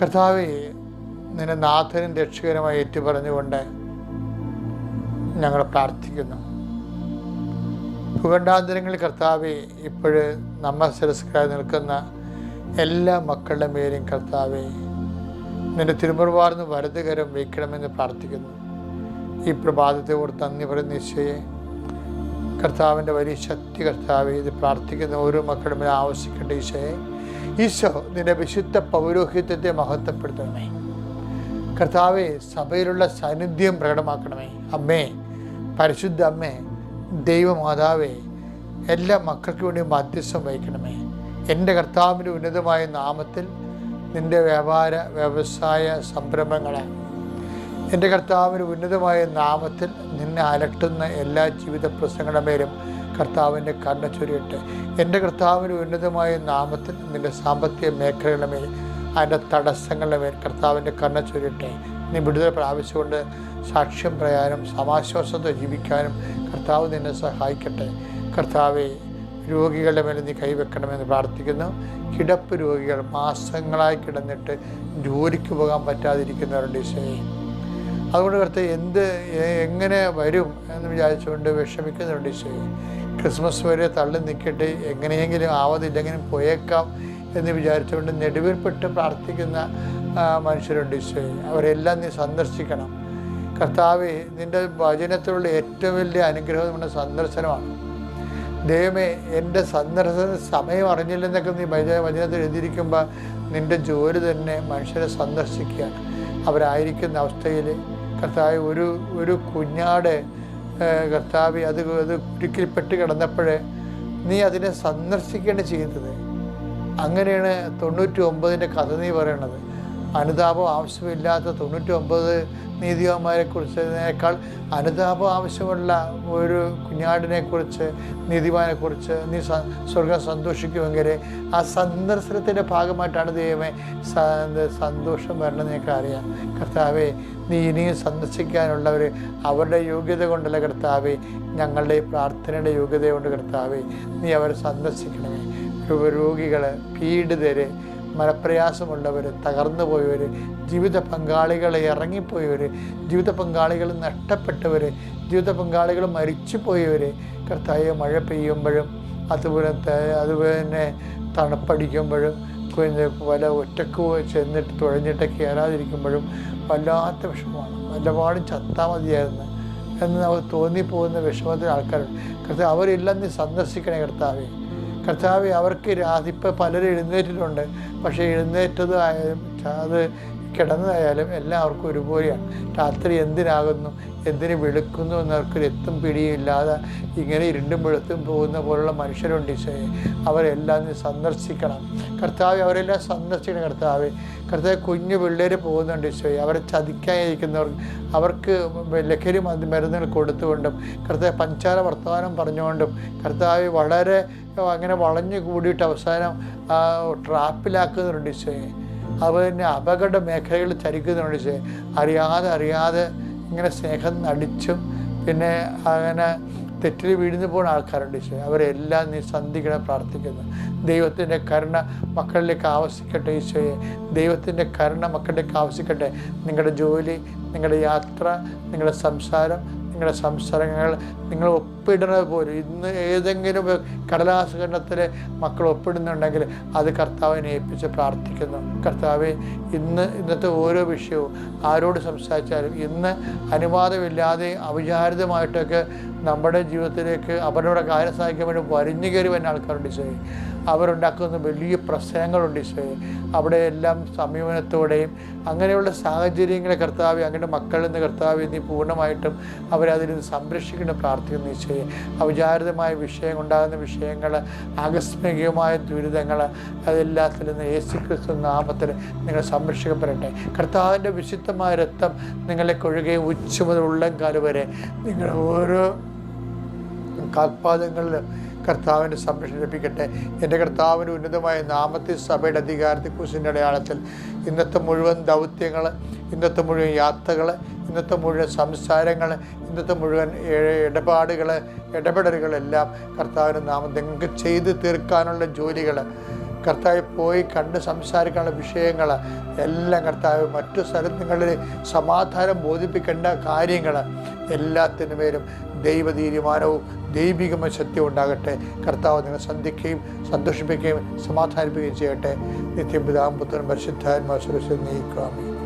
കർത്താവേ, നിന്റെ നാഥനും രക്ഷകരമായി ഏറ്റുപറഞ്ഞുകൊണ്ട് ഞങ്ങൾ പ്രാർത്ഥിക്കുന്നു. ഭൂഖണ്ഡാന്തരങ്ങളിൽ കർത്താവെ, ഇപ്പോഴ് നമ്മെ ശിരസ്കരായി നിൽക്കുന്ന എല്ലാ മക്കളുടെ മേലും കർത്താവെ, നിന്റെ തിരുമുറുവാർന്ന് വലതുകരം വയ്ക്കണമെന്ന് പ്രാർത്ഥിക്കുന്നു. ഈ പ്രഭാതത്തെ ഓർത്ത് നന്ദി പറയുന്ന ഈശോയെ, കർത്താവിൻ്റെ വലിയ ശക്തി കർത്താവെ, ഇത് പ്രാർത്ഥിക്കുന്ന ഓരോ മക്കളുടെ മേൽ ആവശ്യിക്കട്ടെ ഈശോയെ. ഈശോ, നിന്റെ വിശുദ്ധ പൗരോഹിത്യത്തെ മഹത്വപ്പെടുത്തണമേ. കർത്താവെ, സഭയിലുള്ള സാന്നിധ്യം പ്രകടമാക്കണമേ. അമ്മേ, പരിശുദ്ധ അമ്മേ, ദൈവമാതാവേ, എല്ലാ മക്കൾക്ക് വേണ്ടി മധ്യസ്ഥം വഹിക്കണമേ. എൻ്റെ കർത്താവിൻ്റെ ഉന്നതമായ നാമത്തിൽ നിൻ്റെ വ്യവസായ സംരംഭങ്ങളെ, എൻ്റെ കർത്താവിൻ്റെ ഉന്നതമായ നാമത്തിൽ നിന്നെ അലട്ടുന്ന എല്ലാ ജീവിത പ്രശ്നങ്ങളുടെ മേലും കർത്താവിൻ്റെ കണ്ണ ചൊരിയട്ടെ. എൻ്റെ കർത്താവിൻ്റെ ഉന്നതമായ നാമത്തിൽ നിൻ്റെ സാമ്പത്തിക മേഖലകളുടെ മേൽ, അതിൻ്റെ തടസ്സങ്ങളുടെ മേൽ കർത്താവിൻ്റെ കണ്ണ ചൊരിയട്ടെ. നീ വിടുതൽ പ്രാപിച്ചുകൊണ്ട് സാക്ഷ്യം പറയാനും സമാശ്വാസത്തെ ജീവിക്കാനും കർത്താവ് നിന്നെ സഹായിക്കട്ടെ. കർത്താവെ, രോഗികളുടെ മേലെ നീ കൈവെക്കണമെന്ന് പ്രാർത്ഥിക്കുന്നു. കിടപ്പ് രോഗികൾ, മാസങ്ങളായി കിടന്നിട്ട് ജോലിക്ക് പോകാൻ പറ്റാതിരിക്കുന്നവരുണ്ട് ഈശോയെ. അതുകൊണ്ട് കർത്താവ് എങ്ങനെ വരും എന്ന് വിചാരിച്ചുകൊണ്ട് വിഷമിക്കുന്നുണ്ട് ഈശോയെ. ക്രിസ്മസ് വരെ തള്ളി നിൽക്കട്ടെ, എങ്ങനെയെങ്കിലും ആവതില്ലെങ്കിലും പോയേക്കാം എന്ന് വിചാരിച്ചുകൊണ്ട് നെടുവേർപ്പെട്ട് പ്രാർത്ഥിക്കുന്ന മനുഷ്യരുണ്ട് ഈശോയെ. അവരെല്ലാം നീ സന്ദർശിക്കണം. കർത്താവെ, നിൻ്റെ വചനത്തിലുള്ള ഏറ്റവും വലിയ അനുഗ്രഹം നമ്മുടെ സന്ദർശനമാണ്. ദൈവമേ, എൻ്റെ സന്ദർശന സമയം അറിഞ്ഞില്ലെന്നൊക്കെ നീ വചനത്തിൽ എഴുതിയിരിക്കുമ്പോൾ നിൻ്റെ ജോലി തന്നെ മനുഷ്യരെ സന്ദർശിക്കുകയാണ്. അവരായിരിക്കുന്ന അവസ്ഥയിൽ കർത്താവ്, ഒരു കുഞ്ഞാട് കർത്താവ് അത് കുരുക്കിൽപ്പെട്ട് കിടന്നപ്പോഴേ നീ അതിനെ സന്ദർശിക്കുകയാണ് ചെയ്യുന്നത്. അങ്ങനെയാണ് 99 കഥ നീ പറയണത്. അനുതാപം ആവശ്യമില്ലാത്ത 99 നീതിമാന്മാരെ കുറിച്ചതിനേക്കാൾ അനുതാപം ആവശ്യമുള്ള ഒരു കുഞ്ഞാടിനെക്കുറിച്ച്, നീതിമാനെക്കുറിച്ച് നീ സ്വർഗം സന്തോഷിക്കുമെങ്കിൽ ആ സന്ദർശനത്തിൻ്റെ ഭാഗമായിട്ടാണ് ദൈവമേ സന്തോഷം വരണമെന്ന് എനിക്ക് അറിയാം. കർത്താവെ, നീ ഇനിയും സന്ദർശിക്കാനുള്ളവർ അവരുടെ യോഗ്യത കൊണ്ടല്ല കർത്താവെ, ഞങ്ങളുടെ പ്രാർത്ഥനയുടെ യോഗ്യത കൊണ്ട് കർത്താവെ, നീ അവരെ സന്ദർശിക്കണമേ. രോഗികൾ, പീഡിതർ, മനപ്രയാസമുള്ളവർ, തകർന്നു പോയവർ, ജീവിത പങ്കാളികളെ ഇറങ്ങിപ്പോയവർ, ജീവിത പങ്കാളികൾ നഷ്ടപ്പെട്ടവർ, ജീവിത പങ്കാളികൾ മരിച്ചു പോയവർ, കർത്താവ്, മഴ പെയ്യുമ്പോഴും അതുപോലെ തന്നെ തണുപ്പടിക്കുമ്പോഴും വല്ല ഒറ്റക്ക് ചെന്നിട്ട് തുഴഞ്ഞിട്ട് കയറാതിരിക്കുമ്പോഴും വല്ലാത്ത വിഷമമാണ്. വല്ലപാടും ചത്താൽ മതിയായിരുന്നു എന്ന് നമുക്ക് തോന്നിപ്പോകുന്ന വിഷമത്തിൽ ആൾക്കാരുണ്ട്. കർത്താവ്, അവരെല്ലാം നീ സന്ദർശിക്കണേ കർത്താവെ. കർത്താവെ, അവർക്ക് ഇപ്പോൾ പലരും എഴുന്നേറ്റിട്ടുണ്ട്. പക്ഷേ എഴുന്നേറ്റതായാലും അത് കിടന്നതായാലും എല്ലാവർക്കും ഒരുപോലെയാണ്. രാത്രി എന്തിനാകുന്നു, എന്തിനു വെളുക്കുന്നു എന്നവർക്കൊരു എത്തും പിടിയില്ലാതെ ഇങ്ങനെ ഇരുണ്ടും വെളുത്തും പോകുന്ന പോലുള്ള മനുഷ്യരുണ്ട് ഈശോയെ. അവരെല്ലാം നീ സന്ദർശിക്കണം കർത്താവെ. അവരെല്ലാം സന്ദർശിക്കണം കർത്താവെ. കർത്താവ്, കുഞ്ഞു പിള്ളേർ പോകുന്നുണ്ട് ഈശോയെ. അവരെ ചതിക്കാനിരിക്കുന്നവർ, അവർക്ക് ലഹരി മരുന്നുകൾ കൊടുത്തുകൊണ്ടും കർത്താവ് പഞ്ചാര വർത്തമാനം പറഞ്ഞുകൊണ്ടും കർത്താവ് വളരെ അങ്ങനെ വളഞ്ഞു കൂടിയിട്ട് അവസാനം ട്രാപ്പിലാക്കുന്നുണ്ട് ഈശോയെ. അതുപോലെ തന്നെ അപകട മേഖലകൾ ചരിക്കുന്നുണ്ട് ഈശോയെ. അറിയാതെ ഇങ്ങനെ സ്നേഹം നടിച്ചും പിന്നെ അങ്ങനെ തെറ്റിൽ വീഴുന്നു പോകുന്ന ആൾക്കാരുണ്ട് ഈശോയെ. അവരെല്ലാം നീ സന്ധിക്കണം പ്രാർത്ഥിക്കുന്നു. ദൈവത്തിൻ്റെ കരുണ മക്കളിലേക്ക് ആവശ്യിക്കട്ടെ ഈശോയെ. ദൈവത്തിൻ്റെ കരുണ മക്കളിലേക്ക് ആവശ്യിക്കട്ടെ. നിങ്ങളുടെ ജോലി, നിങ്ങളുടെ യാത്ര, നിങ്ങളുടെ സംസാരം, നിങ്ങളുടെ സംസാരങ്ങൾ നിങ്ങൾ ഒപ്പിടുന്നത് പോലും ഇന്ന് ഏതെങ്കിലും കടലാസ് ഖണ്ഡത്തിൽ മക്കൾ ഒപ്പിടുന്നുണ്ടെങ്കിൽ അത് കർത്താവിനെ ഏൽപ്പിച്ച് പ്രാർത്ഥിക്കുന്നു. കർത്താവെ, ഇന്നത്തെ ഓരോ വിഷയവും ആരോട് സംസാരിച്ചാലും ഇന്ന് അനുവാദമില്ലാതെ അവിചാരിതമായിട്ടൊക്കെ നമ്മുടെ ജീവിതത്തിലേക്ക് അവരുടെ കാര്യം സാധിക്കാൻ വേണ്ടി വരിഞ്ഞു കയറി വരുന്ന ആൾക്കാരുണ്ട് ഈശോയെ. അവരുണ്ടാക്കുന്ന വലിയ പ്രശ്നങ്ങളുണ്ട് ഈശോയെ. അവിടെ എല്ലാം സമീപനത്തോടെയും അങ്ങനെയുള്ള സാഹചര്യങ്ങളെ കർത്താവെ, അങ്ങനെ മക്കളിൽ നിന്ന് കർത്താവെ നീ പൂർണ്ണമായിട്ടും അവരതിൽ നിന്ന് സംരക്ഷിക്കണം പ്രാർത്ഥിക്കുന്നു ഈശോയെ. അവിചാരിതമായ ഉണ്ടാകുന്ന വിഷയങ്ങൾ, ആകസ്മികമായ ദുരിതങ്ങൾ, അതെല്ലാത്തിൽ നിന്ന് യേശുക്രിസ്തു നാമത്തിൽ നിങ്ങൾ സംരക്ഷിക്കപ്പെടട്ടെ. കർത്താവിൻ്റെ വിശുദ്ധമായ രക്തം നിങ്ങളെ കൊഴുകയും ഉച്ച മുതൽ ഉള്ളംകാല് വരെ നിങ്ങളുടെ ഓരോ കാൽപാദങ്ങളിലും കർത്താവിൻ്റെ സംരക്ഷണം ലഭിക്കട്ടെ. എൻ്റെ കർത്താവിൻ്റെ ഉന്നതമായ നാമത്തിൽ സഭയുടെ അധികാരത്തെ കുറിച്ചിൻ്റെ അടയാളത്തിൽ ഇന്നത്തെ മുഴുവൻ ദൗത്യങ്ങൾ, ഇന്നത്തെ മുഴുവൻ യാത്രകൾ, ഇന്നത്തെ മുഴുവൻ സംസാരങ്ങൾ, ഇന്നത്തെ മുഴുവൻ ഇടപെടലുകളെല്ലാം കർത്താവിൻ്റെ നാമം നിങ്ങൾക്ക് ചെയ്ത് തീർക്കാനുള്ള ജോലികൾ കർത്താവ് പോയി കണ്ട് സംസാരിക്കാനുള്ള വിഷയങ്ങൾ എല്ലാം കർത്താവ് മറ്റു സ്ഥലങ്ങളിൽ സമാധാനം ബോധിപ്പിക്കേണ്ട കാര്യങ്ങൾ എല്ലാത്തിനു മേലും ദൈവ തീരുമാനവും ദൈവികമായ സത്യം ഉണ്ടാകട്ടെ. കർത്താവ് നിങ്ങൾ സന്ധിക്കുകയും സന്തോഷിപ്പിക്കുകയും സമാധാനിപ്പിക്കുകയും ചെയ്യട്ടെ. നിത്യം പിതാവും പുത്രനും പരിശുദ്ധാത്മാവും നീക്കുക.